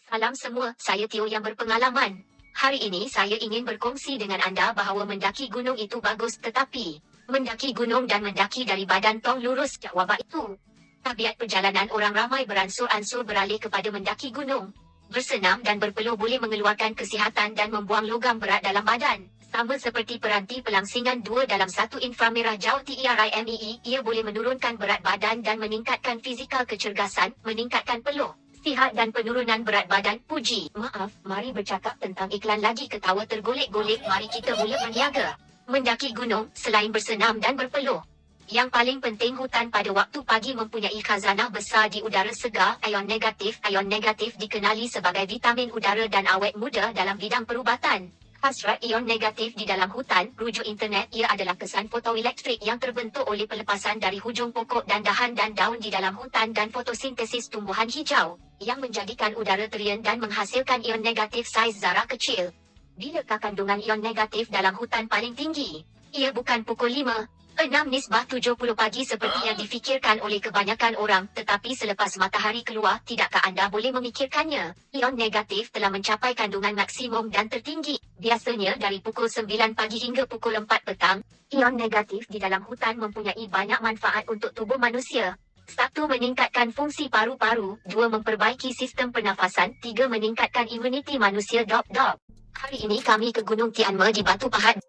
Salam semua, saya Tio yang berpengalaman. Hari ini saya ingin berkongsi dengan anda bahawa mendaki gunung itu bagus, tetapi mendaki gunung dan mendaki dari badan tong lurus jawab itu. Tabiat perjalanan orang ramai beransur-ansur beralih kepada mendaki gunung. Bersenam dan berpeluh boleh mengeluarkan kesihatan dan membuang logam berat dalam badan. Sama seperti peranti pelangsingan 2 dalam 1 inframerah jauh TRIMEE, ia boleh menurunkan berat badan dan meningkatkan fizikal kecergasan, meningkatkan peluh, sihat dan penurunan berat badan. Puji. Maaf, mari bercakap tentang iklan lagi. Ketawa tergolek-golek. Mari kita mula berniaga. Mendaki gunung, selain bersenam dan berpeluh, yang paling penting, hutan pada waktu pagi mempunyai khazanah besar di udara segar, ion negatif. Ion negatif dikenali sebagai vitamin udara dan awet muda dalam bidang perubatan. Hasrat ion negatif di dalam hutan, rujuk internet, ia adalah kesan fotoelektrik yang terbentuk oleh pelepasan dari hujung pokok dan dahan dan daun di dalam hutan dan fotosintesis tumbuhan hijau, yang menjadikan udara terian dan menghasilkan ion negatif saiz zarah kecil. Bilakah kandungan ion negatif dalam hutan paling tinggi? Ia bukan pukul 5:06 pagi seperti yang difikirkan oleh kebanyakan orang, tetapi selepas matahari keluar, tidakkah anda boleh memikirkannya? Ion negatif telah mencapai kandungan maksimum dan tertinggi, biasanya dari pukul 9 pagi hingga pukul 4 petang. Ion negatif di dalam hutan mempunyai banyak manfaat untuk tubuh manusia. 1. Meningkatkan fungsi paru-paru. 2. Memperbaiki sistem pernafasan. 3. Meningkatkan imuniti manusia. Hari ini kami ke Gunung Tianme di Batu Pahat.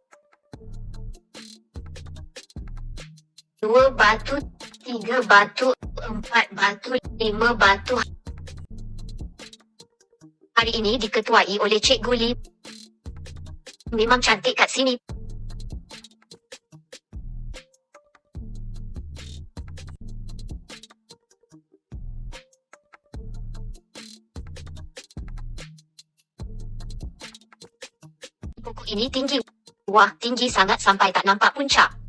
2 batu, 3 batu, 4 batu, 5 batu. Hari ini diketuai oleh Cikgu Lee. Memang cantik kat sini. Pokok ini tinggi. Wah, tinggi sangat sampai tak nampak puncak.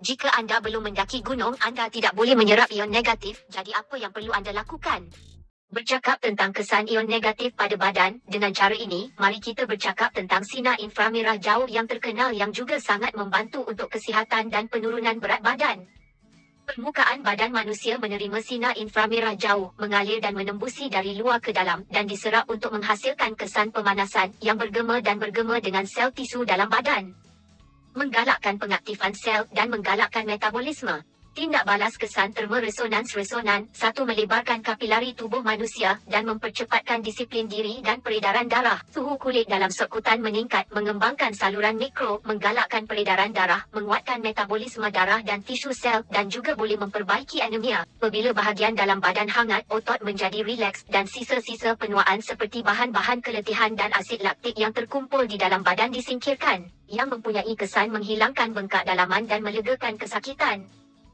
Jika anda belum mendaki gunung, anda tidak boleh menyerap ion negatif. Jadi apa yang perlu anda lakukan? Bercakap tentang kesan ion negatif pada badan. Dengan cara ini, mari kita bercakap tentang sinar inframerah jauh yang terkenal yang juga sangat membantu untuk kesihatan dan penurunan berat badan. Permukaan badan manusia menerima sinar inframerah jauh, mengalir dan menembusi dari luar ke dalam, dan diserap untuk menghasilkan kesan pemanasan yang bergema dan bergema dengan sel tisu dalam badan. Menggalakkan pengaktifan sel dan menggalakkan metabolisme. Tindak balas kesan termoresonans resonan. 1. Melebarkan kapilari tubuh manusia dan mempercepatkan disiplin diri dan peredaran darah. Suhu kulit dalam sokutan meningkat, mengembangkan saluran mikro, menggalakkan peredaran darah, menguatkan metabolisme darah dan tisu sel, dan juga boleh memperbaiki anemia. Apabila bahagian dalam badan hangat, otot menjadi rileks dan sisa-sisa penuaan seperti bahan-bahan keletihan dan asid laktik yang terkumpul di dalam badan disingkirkan, yang mempunyai kesan menghilangkan bengkak dalaman dan melegakan kesakitan.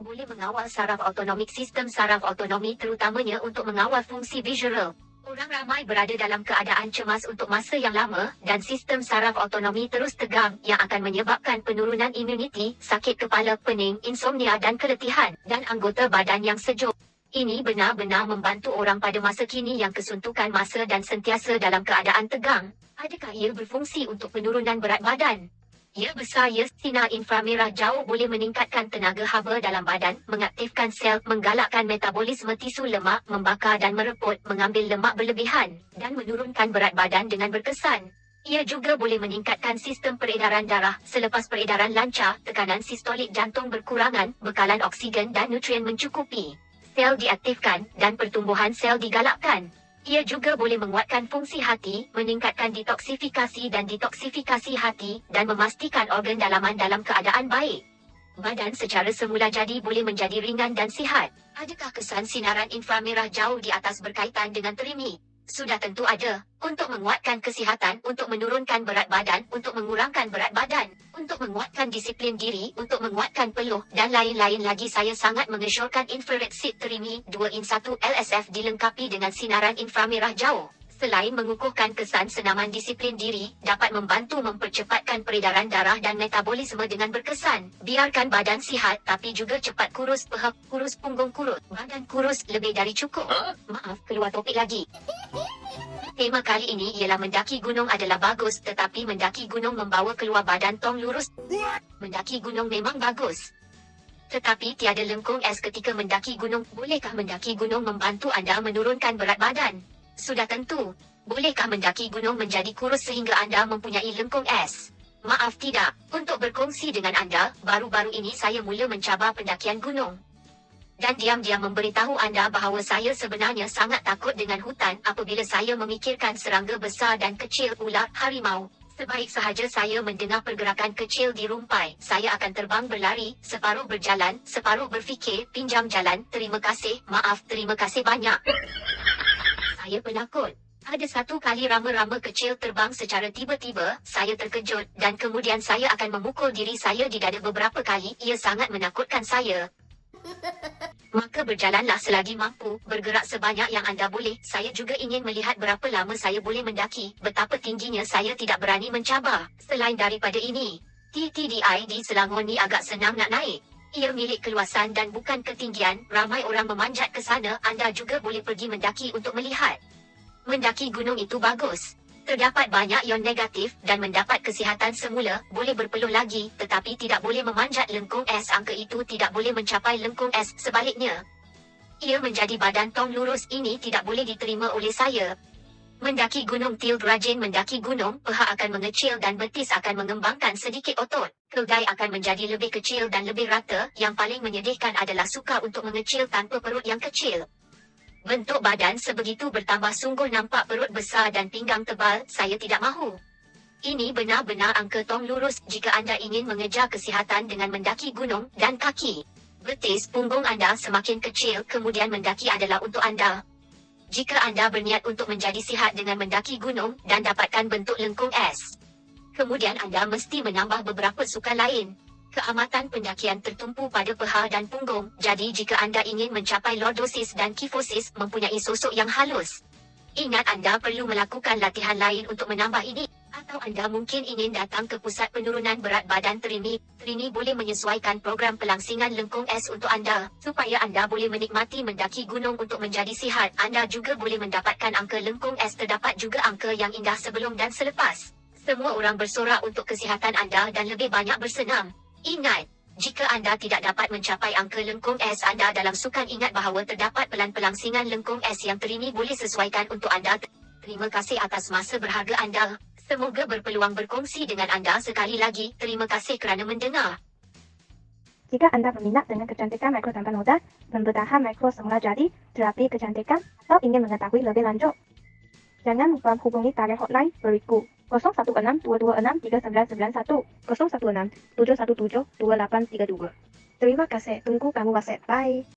Boleh mengawal saraf autonomik. Sistem saraf autonomi terutamanya untuk mengawal fungsi visual. Orang ramai berada dalam keadaan cemas untuk masa yang lama, dan sistem saraf autonomi terus tegang, yang akan menyebabkan penurunan imuniti, sakit kepala, pening, insomnia dan keletihan, dan anggota badan yang sejuk. Ini benar-benar membantu orang pada masa kini yang kesuntukan masa dan sentiasa dalam keadaan tegang. Adakah ia berfungsi untuk penurunan berat badan? Ya, besar ya. Sinar inframerah jauh boleh meningkatkan tenaga haba dalam badan, mengaktifkan sel, menggalakkan metabolisme tisu lemak, membakar dan mereput, mengambil lemak berlebihan, dan menurunkan berat badan dengan berkesan. Ia juga boleh meningkatkan sistem peredaran darah. Selepas peredaran lancar, tekanan sistolik jantung berkurangan, bekalan oksigen dan nutrien mencukupi. Sel diaktifkan, dan pertumbuhan sel digalakkan. Ia juga boleh menguatkan fungsi hati, meningkatkan detoksifikasi dan detoksifikasi hati, dan memastikan organ dalaman dalam keadaan baik. Badan secara semula jadi boleh menjadi ringan dan sihat. Adakah kesan sinaran inframerah jauh di atas berkaitan dengan trimi? Sudah tentu ada. Untuk menguatkan kesihatan, untuk menurunkan berat badan, untuk mengurangkan berat badan, untuk menguatkan disiplin diri, untuk menguatkan peluh, dan lain-lain lagi. Saya sangat mengesyorkan infrared seed trimi 2-in-1 LSF dilengkapi dengan sinaran inframerah jauh. Selain mengukuhkan kesan senaman disiplin diri, dapat membantu mempercepatkan peredaran darah dan metabolisme dengan berkesan. Biarkan badan sihat tapi juga cepat kurus, kurus punggung kurus, badan kurus lebih dari cukup. Maaf, keluar topik lagi. Tema kali ini ialah mendaki gunung adalah bagus, tetapi mendaki gunung membawa keluar badan tong lurus. Mendaki gunung memang bagus, tetapi tiada lengkung es ketika mendaki gunung. Bolehkah mendaki gunung membantu anda menurunkan berat badan? Sudah tentu. Bolehkah mendaki gunung menjadi kurus sehingga anda mempunyai lengkung es? Maaf tidak. Untuk berkongsi dengan anda, baru-baru ini saya mula mencabar pendakian gunung. Dan diam-diam memberitahu anda bahawa saya sebenarnya sangat takut dengan hutan apabila saya memikirkan serangga besar dan kecil, ular, harimau. Sebaik sahaja saya mendengar pergerakan kecil di rumpai, saya akan terbang berlari, separuh berjalan, separuh berfikir, pinjam jalan, terima kasih, maaf, terima kasih banyak. Saya penakut. Ada satu kali rama-rama kecil terbang secara tiba-tiba, saya terkejut, dan kemudian saya akan memukul diri saya di dada beberapa kali, ia sangat menakutkan saya. Maka berjalanlah selagi mampu, bergerak sebanyak yang anda boleh. Saya juga ingin melihat berapa lama saya boleh mendaki, betapa tingginya saya tidak berani mencabar. Selain daripada ini, TTDI di Selangor ni agak senang nak naik. Ia milik keluasan dan bukan ketinggian, ramai orang memanjat ke sana, anda juga boleh pergi mendaki untuk melihat. Mendaki gunung itu bagus. Terdapat banyak ion negatif dan mendapat kesihatan semula, boleh berpeluh lagi, tetapi tidak boleh memanjat lengkung es. Angka itu tidak boleh mencapai lengkung es, sebaliknya. Ia menjadi badan tong lurus, ini tidak boleh diterima oleh saya. Mendaki gunung tild rajin mendaki gunung, paha akan mengecil dan betis akan mengembangkan sedikit otot. Keldai akan menjadi lebih kecil dan lebih rata, yang paling menyedihkan adalah suka untuk mengecil tanpa perut yang kecil. Bentuk badan sebegitu bertambah, sungguh nampak perut besar dan pinggang tebal, saya tidak mahu. Ini benar-benar angka tong lurus jika anda ingin mengejar kesihatan dengan mendaki gunung dan kaki. Betis punggung anda semakin kecil, kemudian mendaki adalah untuk anda. Jika anda berniat untuk menjadi sihat dengan mendaki gunung dan dapatkan bentuk lengkung es, kemudian anda mesti menambah beberapa sukan lain. Keamatan pendakian tertumpu pada paha dan punggung, jadi jika anda ingin mencapai lordosis dan kifosis, mempunyai sosok yang halus, ingat anda perlu melakukan latihan lain untuk menambah ini. Atau anda mungkin ingin datang ke pusat penurunan berat badan Trini. Trini boleh menyesuaikan program pelangsingan lengkung es untuk anda, supaya anda boleh menikmati mendaki gunung untuk menjadi sihat. Anda juga boleh mendapatkan angka lengkung es. Terdapat juga angka yang indah sebelum dan selepas. Semua orang bersorak untuk kesihatan anda dan lebih banyak bersenam. Ingat, jika anda tidak dapat mencapai angka lengkung es anda dalam sukan, ingat bahawa terdapat pelan pelangsingan lengkung es yang Trini boleh sesuaikan untuk anda. Terima kasih atas masa berharga anda. Semoga berpeluang berkongsi dengan anda sekali lagi. Terima kasih kerana mendengar. Jika anda berminat dengan kecantikan mikro tanpa noda, pembedahan mikro semula jadi, terapi kecantikan, atau ingin mengetahui lebih lanjut, jangan lupa hubungi target hotline berikut 016-226-3991, 016-717-2832. Terima kasih, tunggu kamu WhatsApp. Bye.